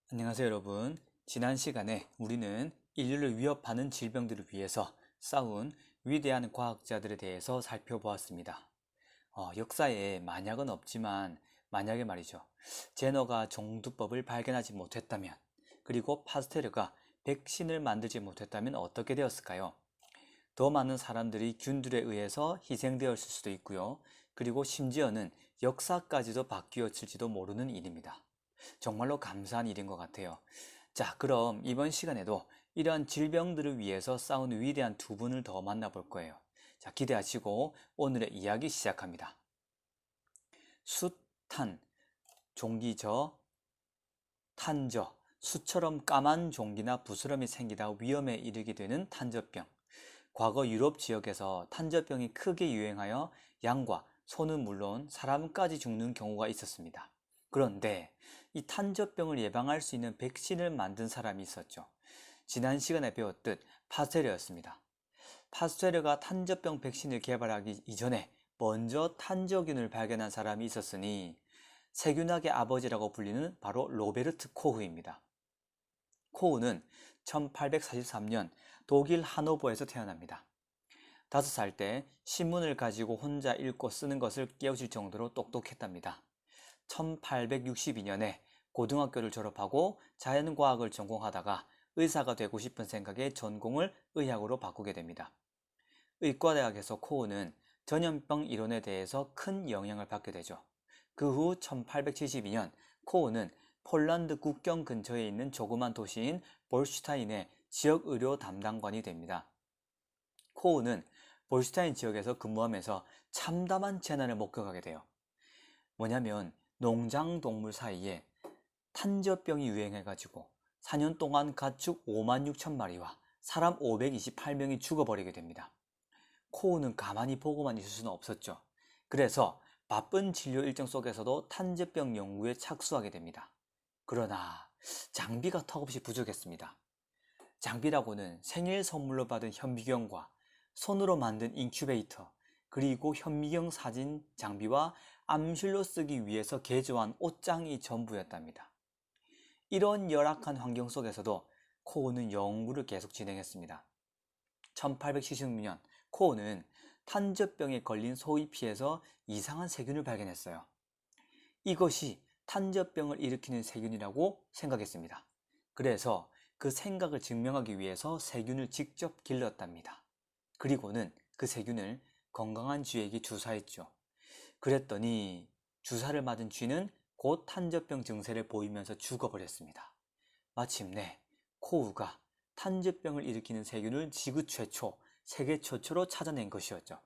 안녕하세요, 여러분. 지난 시간에 우리는 인류를 위협하는 질병들을 위해서 싸운 위대한 과학자들에 대해서 살펴보았습니다. 역사에 만약은 없지만 만약에 말이죠. 제너가 종두법을 발견하지 못했다면, 그리고 파스테르가 백신을 만들지 못했다면 어떻게 되었을까요? 더 많은 사람들이 균들에 의해서 희생되었을 수도 있고요. 그리고 심지어는 역사까지도 바뀌었을지도 모르는 일입니다. 정말로 감사한 일인 것 같아요. 자, 그럼 이번 시간에도 이러한 질병들을 위해서 싸운 위대한 두 분을 더 만나볼 거예요. 자, 기대하시고 오늘의 이야기 시작합니다. 숫탄, 종기저, 탄저, 숫처럼 까만 종기나 부스럼이 생기다 위험에 이르게 되는 탄저병. 과거 유럽 지역에서 탄저병이 크게 유행하여 양과 소는 물론 사람까지 죽는 경우가 있었습니다. 그런데 이 탄저병을 예방할 수 있는 백신을 만든 사람이 있었죠. 지난 시간에 배웠듯 파스테르였습니다. 파스테르가 탄저병 백신을 개발하기 이전에 먼저 탄저균을 발견한 사람이 있었으니 세균학의 아버지라고 불리는 바로 로베르트 코흐입니다. 코흐는 1843년 독일 하노버에서 태어납니다. 5살 때 신문을 가지고 혼자 읽고 쓰는 것을 깨우칠 정도로 똑똑했답니다. 1862년에 고등학교를 졸업하고 자연과학을 전공하다가 의사가 되고 싶은 생각에 전공을 의학으로 바꾸게 됩니다. 의과대학에서 코흐는 전염병 이론에 대해서 큰 영향을 받게 되죠. 그 후 1872년 코흐는 폴란드 국경 근처에 있는 조그만 도시인 볼슈타인의 지역의료 담당관이 됩니다. 코흐는 볼슈타인 지역에서 근무하면서 참담한 재난을 목격하게 돼요. 뭐냐면 농장 동물 사이에 탄저병이 유행해가지고 4년 동안 가축 5만 6천 마리와 사람 528명이 죽어버리게 됩니다. 코우는 가만히 보고만 있을 수는 없었죠. 그래서 바쁜 진료 일정 속에서도 탄저병 연구에 착수하게 됩니다. 그러나 장비가 턱없이 부족했습니다. 장비라고는 생일 선물로 받은 현미경과 손으로 만든 인큐베이터, 그리고 현미경 사진 장비와 암실로 쓰기 위해서 개조한 옷장이 전부였답니다. 이런 열악한 환경 속에서도 코우는 연구를 계속 진행했습니다. 1876년 코우는 탄저병에 걸린 소의 피에서 이상한 세균을 발견했어요. 이것이 탄저병을 일으키는 세균이라고 생각했습니다. 그래서 그 생각을 증명하기 위해서 세균을 직접 길렀답니다. 그리고는 그 세균을 건강한 쥐에게 주사했죠. 그랬더니 주사를 맞은 쥐는 곧 탄저병 증세를 보이면서 죽어버렸습니다. 마침내 코우가 탄저병을 일으키는 세균을 지구 최초, 세계 최초로 찾아낸 것이었죠.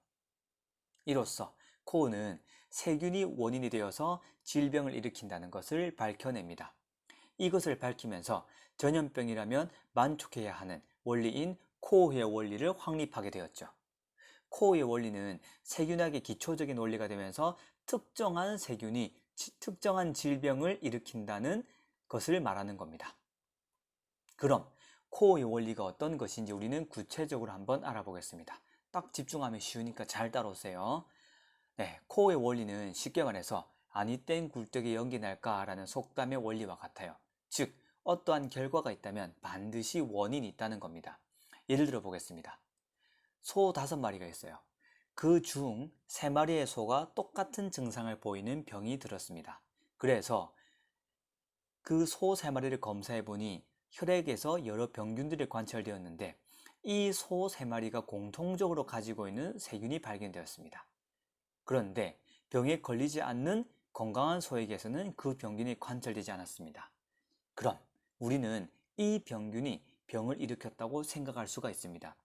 이로써 코우는 세균이 원인이 되어서 질병을 일으킨다는 것을 밝혀냅니다. 이것을 밝히면서 전염병이라면 만족해야 하는 원리인 코우의 원리를 확립하게 되었죠. 코우의 원리는 세균학의 기초적인 원리가 되면서 특정한 세균이 특정한 질병을 일으킨다는 것을 말하는 겁니다. 그럼 코우의 원리가 어떤 것인지 우리는 구체적으로 한번 알아보겠습니다. 딱 집중하면 쉬우니까 잘 따라오세요. 네, 코우의 원리는 쉽게 말해서 아니 땐 굴뚝에 연기 날까 라는 속담의 원리와 같아요. 즉, 어떠한 결과가 있다면 반드시 원인이 있다는 겁니다. 예를 들어 보겠습니다. 소 5마리가 있어요. 그 중 3마리의 소가 똑같은 증상을 보이는 병이 들었습니다. 그래서 그 소 3마리를 검사해 보니 혈액에서 여러 병균들이 관찰되었는데 이 소 3마리가 공통적으로 가지고 있는 세균이 발견되었습니다. 그런데 병에 걸리지 않는 건강한 소에게서는 그 병균이 관찰되지 않았습니다. 그럼 우리는 이 병균이 병을 일으켰다고 생각할 수가 있습니다.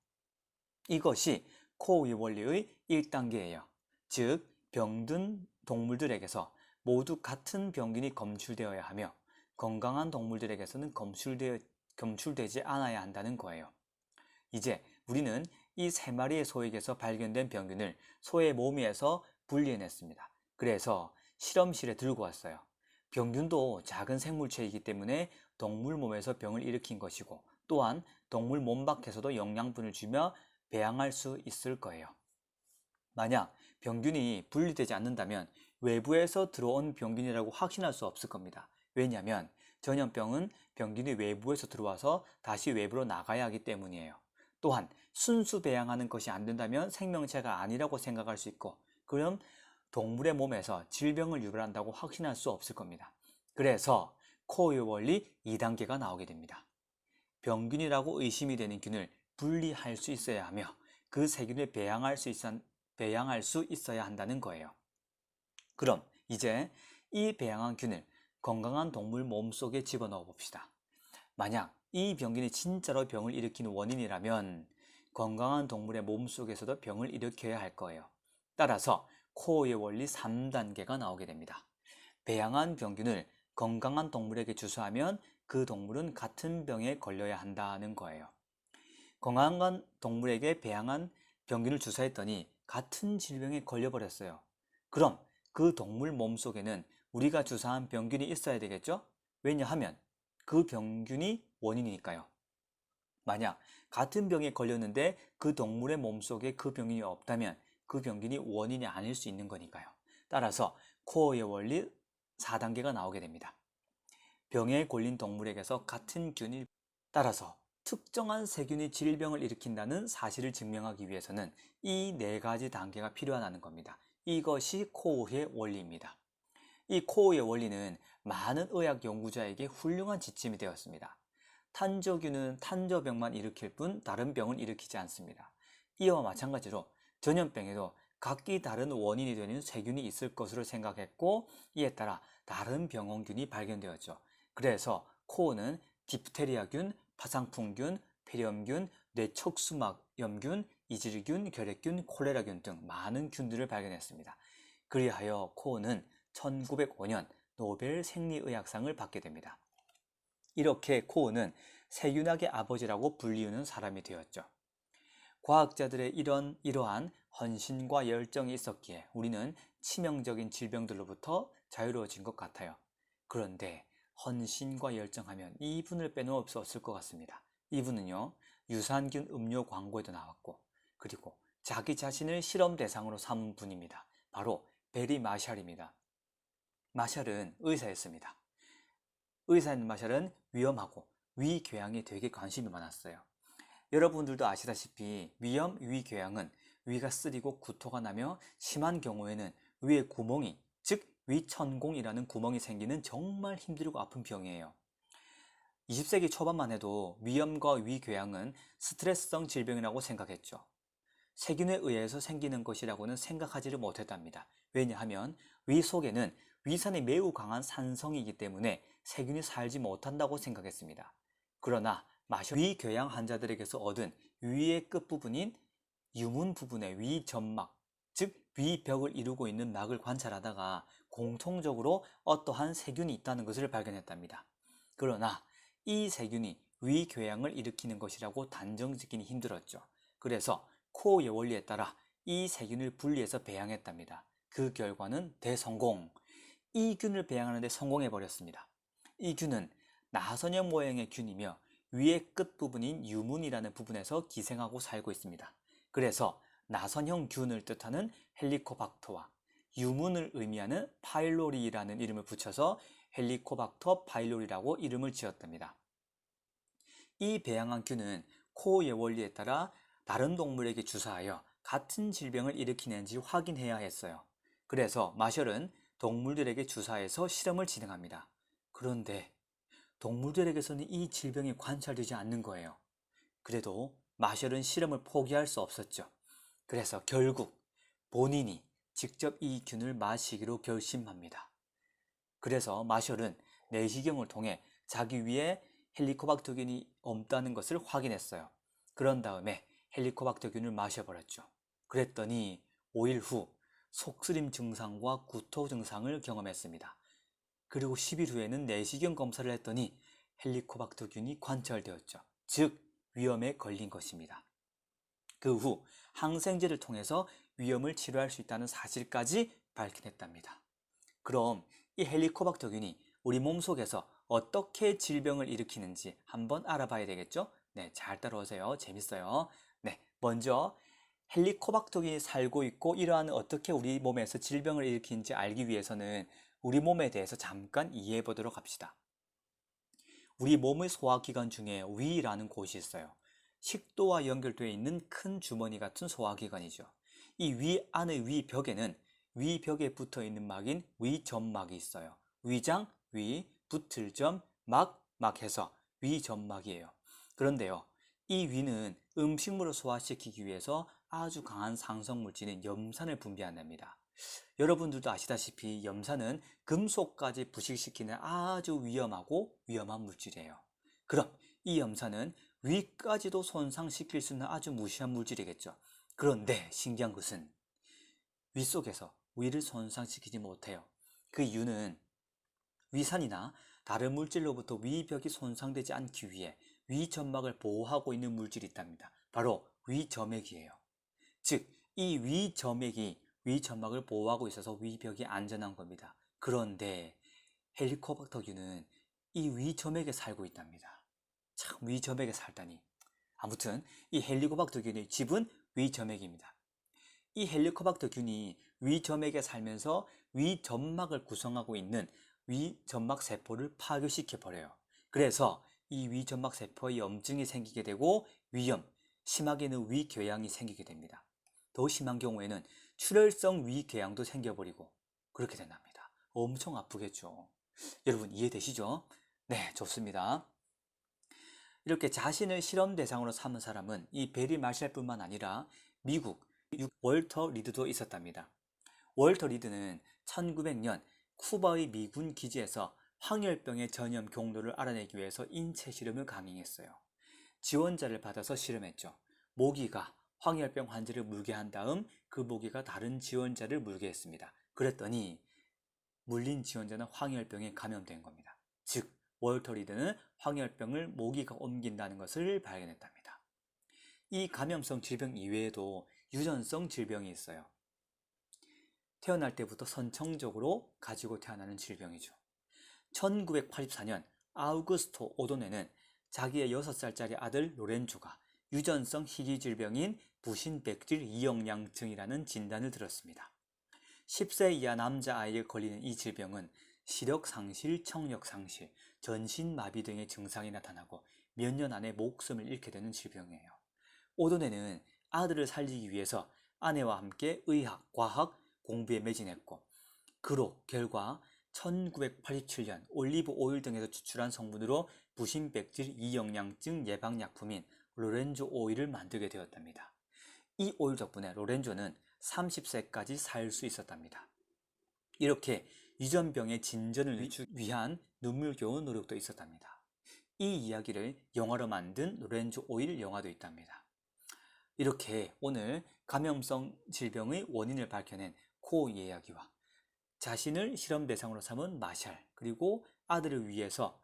이것이 코우의 원리의 1단계예요. 즉, 병든 동물들에게서 모두 같은 병균이 검출되어야 하며 건강한 동물들에게서는 검출되지 않아야 한다는 거예요. 이제 우리는 이 3마리의 소에게서 발견된 병균을 소의 몸에서 분리해냈습니다. 그래서 실험실에 들고 왔어요. 병균도 작은 생물체이기 때문에 동물 몸에서 병을 일으킨 것이고 또한 동물 몸 밖에서도 영양분을 주며 배양할 수 있을 거예요. 만약 병균이 분리되지 않는다면 외부에서 들어온 병균이라고 확신할 수 없을 겁니다. 왜냐하면 전염병은 병균이 외부에서 들어와서 다시 외부로 나가야 하기 때문이에요. 또한 순수 배양하는 것이 안 된다면 생명체가 아니라고 생각할 수 있고, 그럼 동물의 몸에서 질병을 유발한다고 확신할 수 없을 겁니다. 그래서 코어의 원리 2단계가 나오게 됩니다. 병균이라고 의심이 되는 균을 분리할 수 있어야 하며 그 세균을 배양할 수 있어야 한다는 거예요. 그럼 이제 이 배양한 균을 건강한 동물 몸속에 집어넣어 봅시다. 만약 이 병균이 진짜로 병을 일으키는 원인이라면 건강한 동물의 몸속에서도 병을 일으켜야 할 거예요. 따라서 코어의 원리 3단계가 나오게 됩니다. 배양한 병균을 건강한 동물에게 주사하면 그 동물은 같은 병에 걸려야 한다는 거예요. 건강한 동물에게 배양한 병균을 주사했더니 같은 질병에 걸려버렸어요. 그럼 그 동물 몸속에는 우리가 주사한 병균이 있어야 되겠죠? 왜냐하면 그 병균이 원인이니까요. 만약 같은 병에 걸렸는데 그 동물의 몸속에 그 병균이 없다면 그 병균이 원인이 아닐 수 있는 거니까요. 따라서 코어의 원리 4단계가 나오게 됩니다. 병에 걸린 동물에게서 같은 균이 따라서 특정한 세균이 질병을 일으킨다는 사실을 증명하기 위해서는 이 4가지 단계가 필요하다는 겁니다. 이것이 코어의 원리입니다. 이 코어의 원리는 많은 의학 연구자에게 훌륭한 지침이 되었습니다. 탄저균은 탄저병만 일으킬 뿐 다른 병은 일으키지 않습니다. 이와 마찬가지로 전염병에도 각기 다른 원인이 되는 세균이 있을 것으로 생각했고, 이에 따라 다른 병원균이 발견되었죠. 그래서 코어는 디프테리아균, 파상풍균, 폐렴균, 뇌척수막염균, 이질균, 결핵균, 콜레라균 등 많은 균들을 발견했습니다. 그리하여 코어는 1905년 노벨 생리의학상을 받게 됩니다. 이렇게 코어는 세균학의 아버지라고 불리우는 사람이 되었죠. 과학자들의 이러한 헌신과 열정이 있었기에 우리는 치명적인 질병들로부터 자유로워진 것 같아요. 그런데 헌신과 열정하면 이분을 빼놓을 수 없을 것 같습니다. 이분은요, 유산균 음료 광고에도 나왔고, 그리고 자기 자신을 실험 대상으로 삼은 분입니다. 바로 베리 마샬입니다. 마샬은 의사였습니다. 의사인 마샬은 위험하고 위궤양에 되게 관심이 많았어요. 여러분들도 아시다시피 위염, 위궤양은 위가 쓰리고 구토가 나며 심한 경우에는 위에 구멍이, 즉 위천공이라는 구멍이 생기는 정말 힘들고 아픈 병이에요. 20세기 초반만 해도 위염과 위궤양은 스트레스성 질병이라고 생각했죠. 세균에 의해서 생기는 것이라고는 생각하지를 못했답니다. 왜냐하면 위 속에는 위산이 매우 강한 산성이기 때문에 세균이 살지 못한다고 생각했습니다. 그러나 위궤양 환자들에게서 얻은 위의 끝부분인 유문 부분의 위점막, 즉 위벽을 이루고 있는 막을 관찰하다가 공통적으로 어떠한 세균이 있다는 것을 발견했답니다. 그러나 이 세균이 위궤양을 일으키는 것이라고 단정짓기는 힘들었죠. 그래서 코어의 원리에 따라 이 세균을 분리해서 배양했답니다. 그 결과는 대성공. 이 균을 배양하는 데 성공해버렸습니다. 이 균은 나선형 모양의 균이며 위의 끝부분인 유문이라는 부분에서 기생하고 살고 있습니다. 그래서 나선형 균을 뜻하는 헬리코박터와 유문을 의미하는 파일로리라는 이름을 붙여서 헬리코박터 파일로리라고 이름을 지었답니다. 이 배양한 균은 코어의 원리에 따라 다른 동물에게 주사하여 같은 질병을 일으키는지 확인해야 했어요. 그래서 마셜은 동물들에게 주사해서 실험을 진행합니다. 그런데 동물들에게서는 이 질병이 관찰되지 않는 거예요. 그래도 마셜은 실험을 포기할 수 없었죠. 그래서 결국 본인이 직접 이 균을 마시기로 결심합니다. 그래서 마셜은 내시경을 통해 자기 위에 헬리코박터균이 없다는 것을 확인했어요. 그런 다음에 헬리코박터균을 마셔버렸죠. 그랬더니 5일 후 속쓰림 증상과 구토 증상을 경험했습니다. 그리고 10일 후에는 내시경 검사를 했더니 헬리코박터균이 관찰되었죠. 즉 위염에 걸린 것입니다. 그 후 항생제를 통해서 위염을 치료할 수 있다는 사실까지 밝혀냈답니다. 그럼 이 헬리코박터균이 우리 몸속에서 어떻게 질병을 일으키는지 한번 알아봐야 되겠죠? 네, 잘 따라오세요. 재밌어요. 네, 먼저 헬리코박터균이 살고 있고 이러한 어떻게 우리 몸에서 질병을 일으키는지 알기 위해서는 우리 몸에 대해서 잠깐 이해해 보도록 합시다. 우리 몸의 소화기관 중에 위라는 곳이 있어요. 식도와 연결되어 있는 큰 주머니 같은 소화기관이죠. 이 위 안의 위벽에는 위벽에 붙어 있는 막인 위점막이 있어요. 위장, 위, 붙을 점, 막 해서 위점막이에요. 그런데요, 이 위는 음식물을 소화시키기 위해서 아주 강한 상성물질인 염산을 분비한답니다. 여러분들도 아시다시피 염산은 금속까지 부식시키는 아주 위험한 물질이에요. 그럼 이 염산은 위까지도 손상시킬 수 있는 아주 무시한 물질이겠죠. 그런데 신기한 것은 위 속에서 위를 손상시키지 못해요. 그 이유는 위산이나 다른 물질로부터 위벽이 손상되지 않기 위해 위점막을 보호하고 있는 물질이 있답니다. 바로 위점액이에요. 즉, 이 위점액이 위점막을 보호하고 있어서 위벽이 안전한 겁니다. 그런데 헬리코박터균은 이 위점액에 살고 있답니다. 참, 위점액에 살다니. 아무튼 이 헬리코박터균의 집은 위점액입니다. 이 헬리코박터균이 위점액에 살면서 위점막을 구성하고 있는 위점막 세포를 파괴시켜 버려요. 그래서 이 위점막 세포에 염증이 생기게 되고 위염, 심하게는 위궤양이 생기게 됩니다. 더 심한 경우에는 출혈성 위궤양도 생겨버리고 그렇게 된답니다. 엄청 아프겠죠. 여러분 이해되시죠? 네, 좋습니다. 이렇게 자신을 실험 대상으로 삼은 사람은 이 베리 마샬뿐만 아니라 미국 월터 리드도 있었답니다. 월터 리드는 1900년 쿠바의 미군 기지에서 황열병의 전염 경로를 알아내기 위해서 인체 실험을 강행했어요. 지원자를 받아서 실험했죠. 모기가 황열병 환자를 물게 한 다음 그 모기가 다른 지원자를 물게 했습니다. 그랬더니 물린 지원자는 황열병에 감염된 겁니다. 즉, 월터 리드는 황열병을 모기가 옮긴다는 것을 발견했답니다. 이 감염성 질병 이외에도 유전성 질병이 있어요. 태어날 때부터 선천적으로 가지고 태어나는 질병이죠. 1984년 아우구스토 오도네는 자기의 6살짜리 아들 로렌조가 유전성 희귀 질병인 부신백질 이영양증이라는 진단을 들었습니다. 10세 이하 남자아이에 걸리는 이 질병은 시력 상실, 청력 상실, 전신 마비 등의 증상이 나타나고 몇 년 안에 목숨을 잃게 되는 질병이에요. 오도네는 아들을 살리기 위해서 아내와 함께 의학, 과학 공부에 매진했고 그로 결과 1987년 올리브 오일 등에서 추출한 성분으로 부신백질 이영양증 예방약품인 로렌조 오일을 만들게 되었답니다. 이 오일 덕분에 로렌조는 30세까지 살 수 있었답니다. 이렇게 유전병의 진전을 위한 눈물겨운 노력도 있었답니다. 이 이야기를 영화로 만든 로렌조 오일 영화도 있답니다. 이렇게 오늘 감염성 질병의 원인을 밝혀낸 코어 이야기와 자신을 실험 대상으로 삼은 마샬, 그리고 아들을 위해서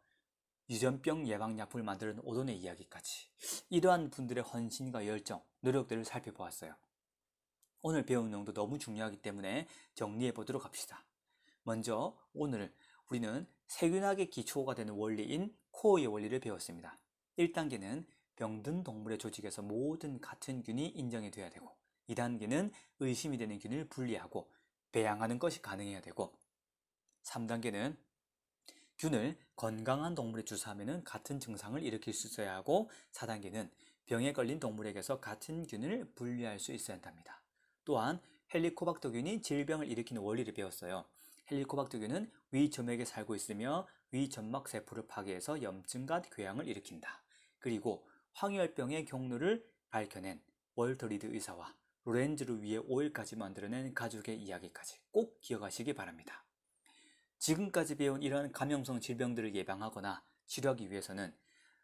유전병 예방약품을 만드는 오돈의 이야기까지 이러한 분들의 헌신과 열정, 노력들을 살펴보았어요. 오늘 배운 내용도 너무 중요하기 때문에 정리해 보도록 합시다. 먼저 오늘 우리는 세균학의 기초가 되는 원리인 코어의 원리를 배웠습니다. 1단계는 병든 동물의 조직에서 모든 같은 균이 인정이 돼야 되고 2단계는 의심이 되는 균을 분리하고 배양하는 것이 가능해야 되고 3단계는 균을 건강한 동물에 주사하면 같은 증상을 일으킬 수 있어야 하고 4단계는 병에 걸린 동물에게서 같은 균을 분리할 수 있어야 한답니다. 또한 헬리코박터균이 질병을 일으키는 원리를 배웠어요. 헬리코박터균은 위점액에 살고 있으며 위점막 세포를 파괴해서 염증과 궤양을 일으킨다. 그리고 황열병의 경로를 밝혀낸 월터 리드 의사와 로렌즈를 위해 오일까지 만들어낸 가족의 이야기까지 꼭 기억하시기 바랍니다. 지금까지 배운 이러한 감염성 질병들을 예방하거나 치료하기 위해서는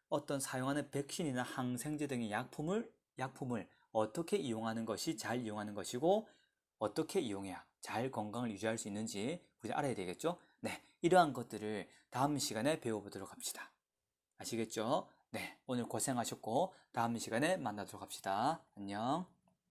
어떤 사용하는 백신이나 항생제 등의 약품을 어떻게 이용하는 것이 잘 이용하는 것이고 어떻게 이용해야 잘 건강을 유지할 수 있는지 우리 알아야 되겠죠? 네, 이러한 것들을 다음 시간에 배워보도록 합시다. 아시겠죠? 네, 오늘 고생하셨고 다음 시간에 만나도록 합시다. 안녕.